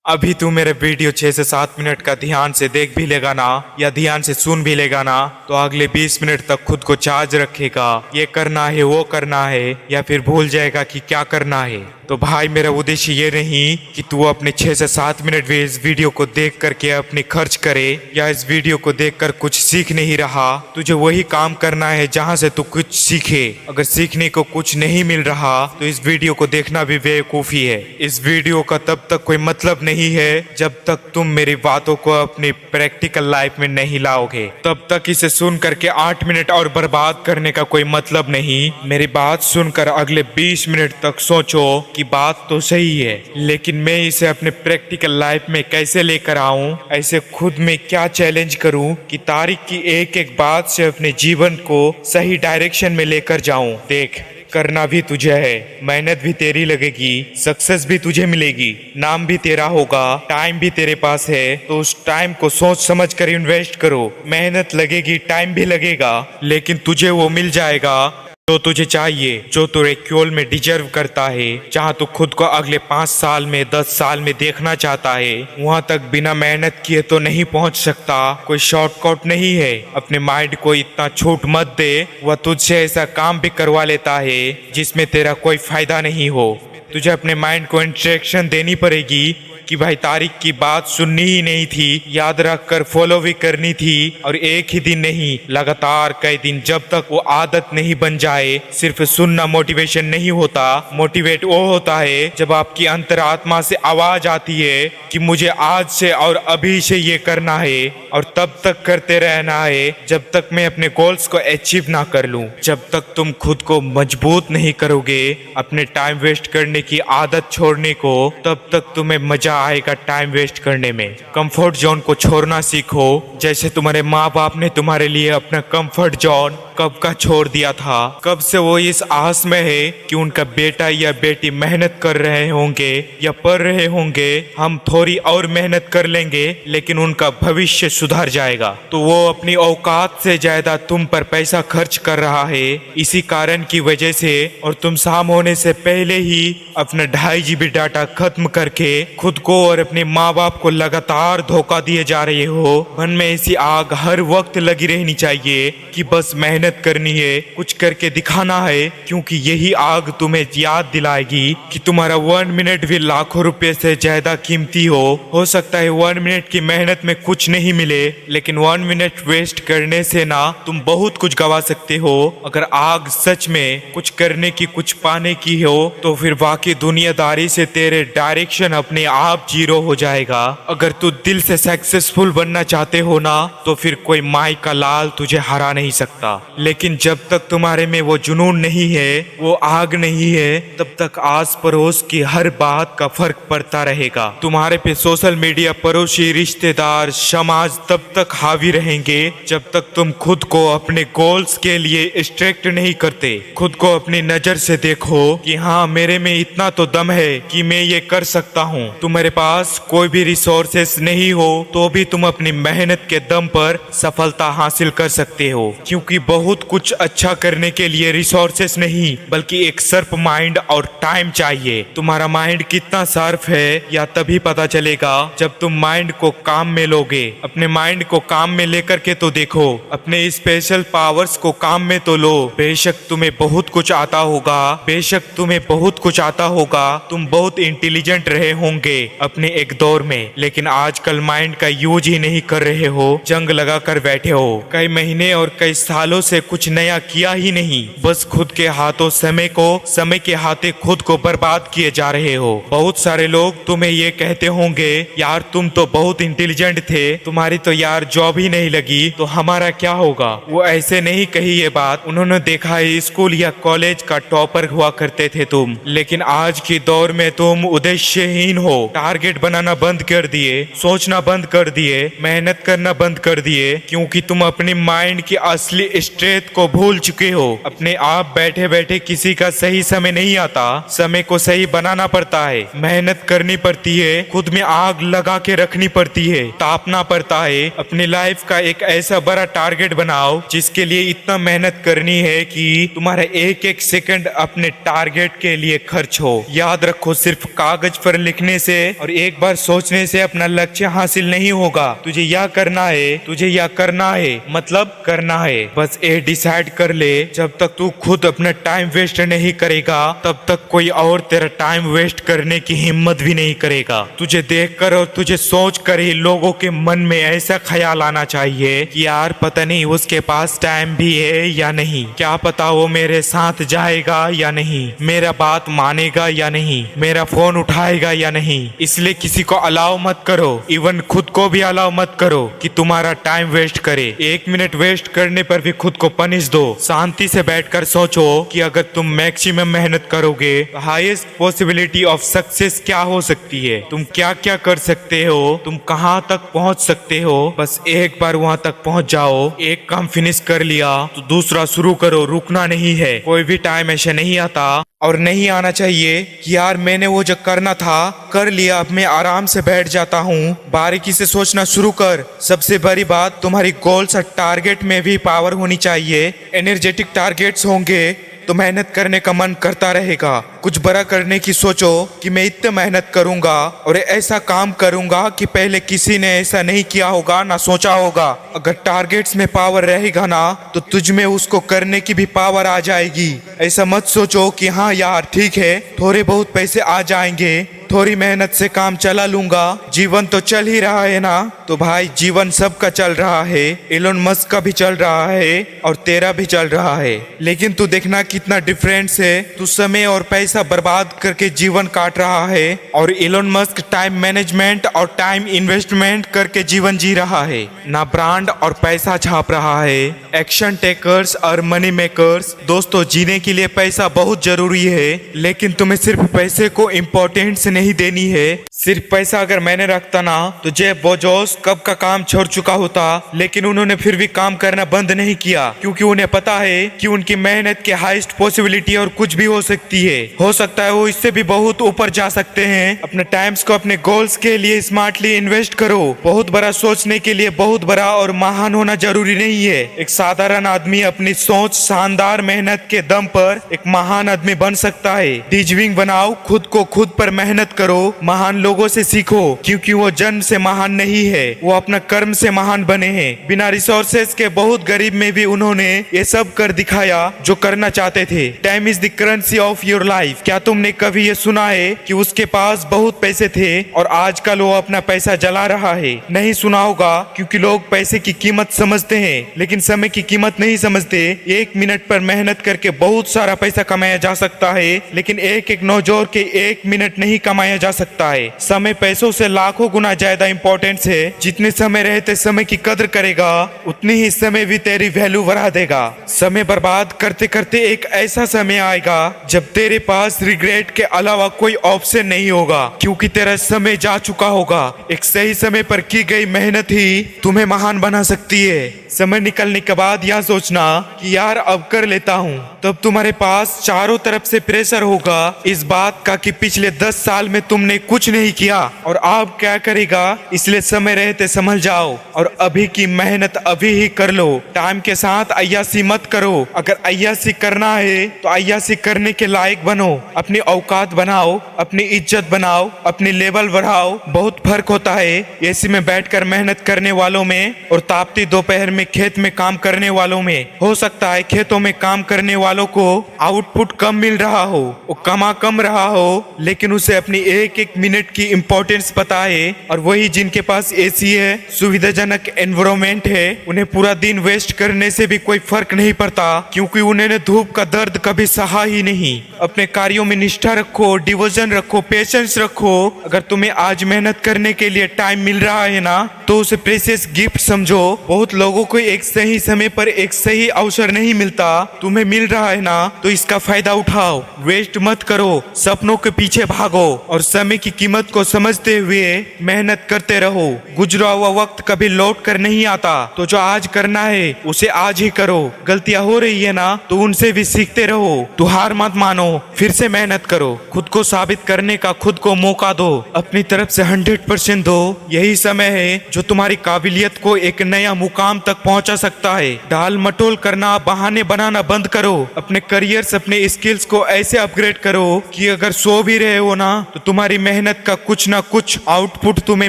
अभी तू मेरे वीडियो 6 से 7 मिनट का ध्यान से देख भी लेगा ना, या ध्यान से सुन भी लेगा ना, तो अगले 20 मिनट तक खुद को चार्ज रखेगा। ये करना है, वो करना है, या फिर भूल जाएगा कि क्या करना है। तो भाई मेरा उद्देश्य ये नहीं कि तू अपने 6 से 7 मिनट में इस वीडियो को देख करके अपने खर्च करे, या इस वीडियो को देखकर कुछ सीख नहीं रहा। तुझे वही काम करना है जहाँ से तू कुछ सीखे। अगर सीखने को कुछ नहीं मिल रहा तो इस वीडियो को देखना भी बेवकूफ़ी है। इस वीडियो का तब तक कोई मतलब नहीं है जब तक तुम मेरी बातों को अपनी प्रैक्टिकल लाइफ में नहीं लाओगे। तब तक इसे सुन करके 8 मिनट और बर्बाद करने का कोई मतलब नहीं। मेरी बात सुनकर अगले 20 मिनट तक सोचो कि बात तो सही है, लेकिन मैं इसे अपने प्रैक्टिकल लाइफ में कैसे लेकर आऊं, ऐसे खुद में क्या चैलेंज करूं कि तारीख की एक एक बात से अपने जीवन को सही डायरेक्शन में लेकर जाऊं। देख, करना भी तुझे है, मेहनत भी तेरी लगेगी, सक्सेस भी तुझे मिलेगी, नाम भी तेरा होगा, टाइम भी तेरे पास है। तो उस टाइम को सोच समझ कर इन्वेस्ट करो। मेहनत लगेगी, टाइम भी लगेगा, लेकिन तुझे वो मिल जाएगा जो तुझे चाहिए, जो तू एक्चुअल में डिजर्व करता है। जहाँ तू खुद को अगले 5 साल में, 10 साल में देखना चाहता है, वहाँ तक बिना मेहनत किए तो नहीं पहुँच सकता। कोई शॉर्टकट नहीं है। अपने माइंड को इतना छूट मत दे, वह तुझसे ऐसा काम भी करवा लेता है जिसमें तेरा कोई फायदा नहीं हो। तुझे अपने माइंड को इंस्ट्रक्शन देनी पड़ेगी कि भाई तारीख की बात सुननी ही नहीं थी, याद रख कर फॉलो भी करनी थी, और एक ही दिन नहीं, लगातार कई दिन, जब तक वो आदत नहीं बन जाए। सिर्फ सुनना मोटिवेशन नहीं होता। मोटिवेट वो होता है जब आपकी अंतरात्मा से आवाज आती है कि मुझे आज से और अभी से ये करना है, और तब तक करते रहना है जब तक मैं अपने गोल्स को अचीव ना कर लूं। जब तक तुम खुद को मजबूत नहीं करोगे अपने टाइम वेस्ट करने की आदत छोड़ने को, तब तक तुम्हें मजा आएगा टाइम वेस्ट करने में। कंफर्ट जोन को छोड़ना सीखो, जैसे तुम्हारे माँ बाप ने तुम्हारे लिए अपना कंफर्ट जोन कब का छोड़ दिया था। कब से वो इस आस में है कि उनका बेटा या बेटी मेहनत कर रहे होंगे या पढ़ रहे होंगे, हम थोड़ी और मेहनत कर लेंगे लेकिन उनका भविष्य सुधर जाएगा। तो वो अपनी औकात से ज्यादा तुम पर पैसा खर्च कर रहा है। इसी कारण की वजह से, और तुम शाम होने से पहले ही अपना 2.5 GB डाटा खत्म करके खुद को और अपने माँ बाप को लगातार धोखा दिए जा रहे हो। मन में ऐसी आग हर वक्त लगी रहनी चाहिए कि बस मेहनत करनी है, कुछ करके दिखाना है, क्योंकि यही आग तुम्हें याद दिलाएगी कि तुम्हारा 1 मिनट भी लाखों रुपए से ज्यादा कीमती हो सकता है 1 मिनट की मेहनत में कुछ नहीं मिले, लेकिन 1 मिनट वेस्ट करने से ना तुम बहुत कुछ गवा सकते हो। अगर आग सच में कुछ करने की, कुछ पाने की हो, तो फिर बाकी दुनियादारी से तेरे डायरेक्शन अपने आप जीरो हो जाएगा। अगर तू दिल से सक्सेसफुल बनना चाहते हो ना, तो फिर कोई माई का लाल तुझे हरा नहीं सकता। लेकिन जब तक तुम्हारे में वो जुनून नहीं है, वो आग नहीं है, तब तक आस पड़ोस की हर बात का फर्क पड़ता रहेगा। तुम्हारे पे सोशल मीडिया, पड़ोसी, रिश्तेदार, समाज तब तक हावी रहेंगे जब तक तुम खुद को अपने गोल्स के लिए स्ट्रिक्ट नहीं करते। खुद को अपनी नजर से देखो कि हाँ, मेरे में इतना तो दम है कि मैं ये कर सकता हूँ। तुम्हारे पास कोई भी रिसोर्सेस नहीं हो तो भी तुम अपनी मेहनत के दम पर सफलता हासिल कर सकते हो, क्योंकि बहुत कुछ अच्छा करने के लिए रिसोर्सेस नहीं बल्कि एक शार्प माइंड और टाइम चाहिए। तुम्हारा माइंड कितना शार्प है या तभी पता चलेगा जब तुम माइंड को काम में लोगे। अपने माइंड को काम में लेकर के तो देखो, अपने स्पेशल पावर्स को काम में तो लो। बेशक तुम्हें बहुत कुछ आता होगा, बेशक तुम्हें बहुत कुछ आता होगा, तुम बहुत इंटेलिजेंट रहे होंगे अपने एक दौर में, लेकिन आजकल माइंड का यूज ही नहीं कर रहे हो, जंग लगा कर बैठे हो। कई महीने और कई सालों से कुछ नया किया ही नहीं, बस खुद के हाथों समय के हाथे खुद को बर्बाद किए जा रहे हो। बहुत सारे लोग तुम्हें ये कहते होंगे, यार तुम तो बहुत इंटेलिजेंट थे, तुम्हारी तो यार जॉब ही नहीं लगी, तो हमारा क्या होगा। वो ऐसे नहीं कही ये बात, उन्होंने देखा है स्कूल या कॉलेज का टॉपर हुआ करते थे तुम, लेकिन आज के दौर में तुम उद्देश्यहीन हो। टारगेट बनाना बंद कर दिए, सोचना बंद कर दिए, मेहनत करना बंद कर दिए, क्योंकि तुम अपने माइंड की असली स्ट्रेंथ को भूल चुके हो। अपने आप बैठे बैठे किसी का सही समय नहीं आता, समय को सही बनाना पड़ता है, मेहनत करनी पड़ती है, खुद में आग लगा के रखनी पड़ती है, तापना पड़ता है। अपनी लाइफ का एक ऐसा बड़ा टारगेट बनाओ जिसके लिए इतना मेहनत करनी है कि तुम्हारा एक एक सेकंड अपने टारगेट के लिए खर्च हो। याद रखो, सिर्फ कागज पर लिखने से और एक बार सोचने से अपना लक्ष्य हासिल नहीं होगा। तुझे यह करना है, तुझे यह करना है, मतलब करना है। बस ये डिसाइड कर ले, जब तक तू खुद अपना टाइम वेस्ट नहीं करेगा तब तक कोई और तेरा टाइम वेस्ट करने की हिम्मत भी नहीं करेगा। तुझे देखकर और तुझे सोच कर ही लोगों के मन में ऐसा ख्याल आना चाहिए कि यार पता नहीं उसके पास टाइम भी है या नहीं, क्या पता वो मेरे साथ जाएगा या नहीं, मेरा बात मानेगा या नहीं, मेरा फोन उठाएगा या नहीं। इसलिए किसी को अलाउ मत करो, इवन खुद को भी अलाउ मत करो कि तुम्हारा टाइम वेस्ट करे। 1 मिनट वेस्ट करने पर भी खुद को पनिश दो। शांति से बैठकर सोचो कि अगर तुम मैक्सिमम मेहनत करोगे तो हाईएस्ट पॉसिबिलिटी ऑफ सक्सेस क्या हो सकती है, तुम क्या क्या कर सकते हो, तुम कहाँ तक पहुँच सकते हो। बस एक बार वहाँ तक पहुँच जाओ। एक काम फिनिश कर लिया तो दूसरा शुरू करो, रुकना नहीं है। कोई भी टाइम ऐसा नहीं आता और नहीं आना चाहिए कि यार मैंने वो जो करना था कर लिया, अब मैं आराम से बैठ जाता हूँ। बारीकी से सोचना शुरू कर। सबसे बड़ी बात, तुम्हारी गोल्स और टारगेट में भी पावर होनी चाहिए। एनर्जेटिक टारगेट्स होंगे तो मेहनत करने का मन करता रहेगा। कुछ बड़ा करने की सोचो कि मैं इतनी मेहनत करूंगा और ऐसा काम करूंगा कि पहले किसी ने ऐसा नहीं किया होगा, ना सोचा होगा। अगर टारगेट्स में पावर रहेगा ना तो तुझ में उसको करने की भी पावर आ जाएगी। ऐसा मत सोचो कि हाँ यार ठीक है, थोड़े बहुत पैसे आ जाएंगे, थोड़ी मेहनत से काम चला लूंगा, जीवन तो चल ही रहा है ना। तो भाई जीवन सबका चल रहा है, एलोन मस्क का भी चल रहा है और तेरा भी चल रहा है, लेकिन तू देखना कितना डिफरेंस है। तू समय और पैसा बर्बाद करके जीवन काट रहा है और एलोन मस्क टाइम मैनेजमेंट और टाइम इन्वेस्टमेंट करके जीवन जी रहा है। ना ब्रांड और पैसा छाप रहा है। एक्शन टेकर्स और मनी मेकर्स। दोस्तों, जीने के लिए पैसा बहुत जरूरी है, लेकिन तुम्हें सिर्फ पैसे को इम्पोर्टेंस नहीं देनी है। सिर्फ पैसा अगर मैंने रखता ना तो जेफ बेजोस कब का काम छोड़ चुका होता, लेकिन उन्होंने फिर भी काम करना बंद नहीं किया क्योंकि उन्हें पता है कि उनकी मेहनत के हाईएस्ट पॉसिबिलिटी और कुछ भी हो सकती है। हो सकता है वो इससे भी बहुत ऊपर जा सकते हैं। अपने टाइम्स को अपने गोल्स के लिए स्मार्टली इन्वेस्ट करो। बहुत बड़ा सोचने के लिए बहुत बड़ा और महान होना जरूरी नहीं है। एक साधारण आदमी अपनी सोच, शानदार मेहनत के दम पर एक महान आदमी बन सकता है। डिजविंग बनाओ, खुद को खुद पर मेहनत करो, महान लोगों से सीखो क्योंकि वो जन्म से महान नहीं है, वो अपना कर्म से महान बने हैं। बिना रिसोर्सेज के बहुत गरीब में भी उन्होंने ये सब कर दिखाया जो करना चाहते थे। Time is the currency of your life. क्या तुमने कभी ये सुना है कि उसके पास बहुत पैसे थे और आजकल वो अपना पैसा जला रहा है? नहीं सुना होगा क्योंकि लोग पैसे की कीमत समझते हैं लेकिन समय की कीमत नहीं समझते। 1 मिनट पर मेहनत करके बहुत सारा पैसा कमाया जा सकता है, लेकिन एक एक नौजोर के 1 मिनट नहीं कमाया जा सकता है। समय पैसों से लाखों गुना ज्यादा इंपॉर्टेंस है। जितने समय रहते समय की कदर करेगा उतनी ही समय भी तेरी वैल्यू बढ़ा देगा। समय बर्बाद करते करते एक ऐसा समय आएगा जब तेरे पास रिग्रेट के अलावा कोई ऑप्शन नहीं होगा क्योंकि तेरा समय जा चुका होगा। एक सही समय पर की गई मेहनत ही तुम्हें महान बना सकती है। समय निकलने के बाद यह सोचना कि यार अब कर लेता हूँ, तब तुम्हारे पास चारों तरफ से प्रेशर होगा इस बात का कि पिछले 10 साल में तुमने कुछ नहीं किया और अब क्या करेगा। इसलिए समय रहते संभल जाओ और अभी की मेहनत अभी ही कर लो। टाइम के साथ अय्यासी मत करो। अगर अय्यासी करना है तो अय्यासी करने के लायक बनो। अपनी औकात बनाओ, अपनी इज्जत बनाओ, अपनी लेवल बढ़ाओ। बहुत फर्क होता है एसी में बैठकर मेहनत करने वालों में और तापती दोपहर में खेत में काम करने वालों में। हो सकता है खेतों में काम करने वालों को आउटपुट कम मिल रहा हो, वो कमा कम रहा हो, लेकिन उसे अपनी एक एक मिनट की इंपॉर्टेंस पता है। और वही जिनके पास एसी है, सुविधाजनक एनवायरनमेंट है, उन्हें पूरा दिन वेस्ट करने से भी कोई फर्क नहीं पड़ता क्योंकि उन्होंने धूप का दर्द कभी सहा ही नहीं। अपने कार्यों में निष्ठा रखो, डिवोशन रखो, पेशेंस रखो। अगर तुम्हें आज मेहनत करने के लिए टाइम मिल रहा है ना तो उसे प्रेशियस गिफ्ट समझो। बहुत लोगों को एक सही समय पर एक सही अवसर नहीं मिलता, तुम्हें मिल रहा रहा है ना, तो इसका फायदा उठाओ, वेस्ट मत करो, सपनों के पीछे भागो और समय की कीमत को समझते हुए मेहनत करते रहो। गुजरा हुआ वक्त कभी लौट कर नहीं आता, तो जो आज करना है उसे आज ही करो। गलतियां हो रही है ना, तो उनसे भी सीखते रहो। तो हार मत मानो, फिर से मेहनत करो, खुद को साबित करने का खुद को मौका दो, अपनी तरफ से 100% दो। यही समय है जो तुम्हारी काबिलियत को एक नया मुकाम तक पहुंचा सकता है। टाल मटोल करना, बहाने बनाना बंद करो। अपने करियर, अपने स्किल्स को ऐसे अपग्रेड करो कि अगर सो भी रहे हो ना, तो तुम्हारी मेहनत का कुछ ना कुछ आउटपुट तुम्हें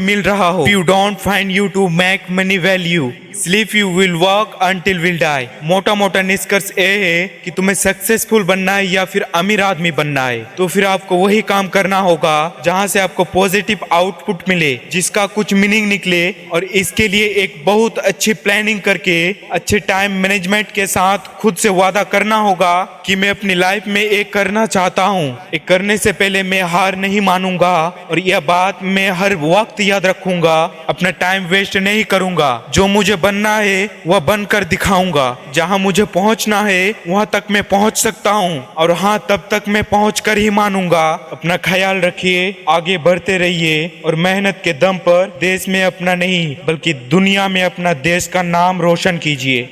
मिल रहा हो। You don't find you to make money value, sleep you will work until will die. मोटा मोटा निष्कर्ष ये है कि तुम्हें सक्सेसफुल बनना है या फिर अमीर आदमी बनना है, तो फिर आपको वही काम करना होगा जहां से आपको पॉजिटिव आउटपुट मिले, जिसका कुछ मीनिंग निकले। और इसके लिए एक बहुत अच्छी प्लानिंग करके, अच्छे टाइम मैनेजमेंट के साथ खुद से वादा करना होगा कि मैं अपनी लाइफ में एक करना चाहता हूँ। एक करने से पहले मैं हार नहीं मानूंगा, और यह बात मैं हर वक्त याद रखूंगा। अपना टाइम वेस्ट नहीं करूंगा। जो मुझे बनना है वह बनकर दिखाऊंगा। जहां मुझे पहुंचना है वहां तक मैं पहुंच सकता हूं, और हाँ, तब तक मैं पहुंच कर ही मानूंगा। अपना ख्याल रखिए, आगे बढ़ते रहिए, और मेहनत के दम पर देश में अपना नहीं बल्कि दुनिया में अपना देश का नाम रोशन कीजिए।